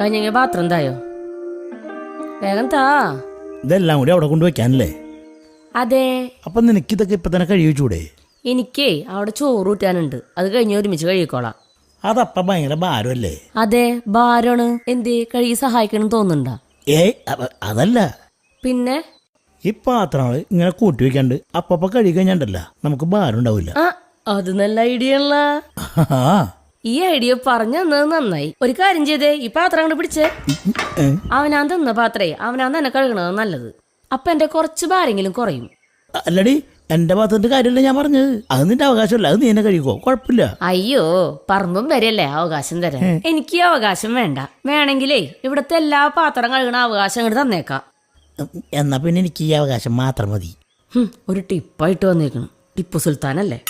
കഴിഞ്ഞ പാത്രം എന്തായോ? വേഗം താ. ഇതെല്ലാം കൂടി അവിടെ കൊണ്ടുവയ്ക്കാനല്ലേ? അതെ. അപ്പൊ നിനക്കിതൊക്കെ ഇപ്പൊ തന്നെ കഴിയൂടെ? എനിക്കേ അവിടെ ചോറ് കൂട്ടാനുണ്ട്, അത് കഴിഞ്ഞ് ഒരുമിച്ച് കഴിക്കോളാം. അതപ്പ ഭയങ്കര ഭാരമല്ലേ? അതെ, ഭാരമാണ്. എന്തേ, കഴുകി സഹായിക്കണം തോന്നുന്നുണ്ടാ? ഏയ് അതല്ല, പിന്നെ ഈ പാത്രങ്ങൾ ഇങ്ങനെ കൂട്ടി വെക്കാണ്ട് അപ്പ കഴുകി കഴിഞ്ഞാണ്ടല്ല നമുക്ക് ഭാരം ഉണ്ടാവില്ല. ആ, അത് നല്ല ഐഡിയ അല്ല. ഈ ഐഡിയ പറഞ്ഞു തന്നത് നന്നായി. ഒരു കാര്യം ചെയ്തേ, ഈ പാത്രം അങ്ങോട്ട് പിടിച്ചേ. അവനാൻ തന്ന പാത്രേ അവനാൻ തന്നെ കഴുകണത് നല്ലത്. അപ്പൊ എന്റെ കുറച്ച് ഭാരെങ്കിലും കുറയും. അല്ലടി, എന്റെ പാത്രത്തിന്റെ കാര്യമല്ല ഞാൻ പറഞ്ഞത്. അത് നിന്റെ അവകാശമല്ല, അത് നീ എന്നെ കഴിക്കോ, കുഴപ്പമില്ല. അയ്യോ, പറമ്പും വരെയല്ലേ അവകാശം തരാൻ. എനിക്ക് ഈ അവകാശം വേണ്ട. വേണമെങ്കിലേ ഇവിടത്തെ എല്ലാ പാത്രം കഴുകണ അവകാശം അങ്ങോട്ട് തന്നേക്കാം. എന്നാ പിന്നെ എനിക്ക് ഈ അവകാശം മാത്രം മതി. ഒരു ടിപ്പായിട്ട് വന്നേക്കണം. ടിപ്പു സുൽത്താനല്ലേ?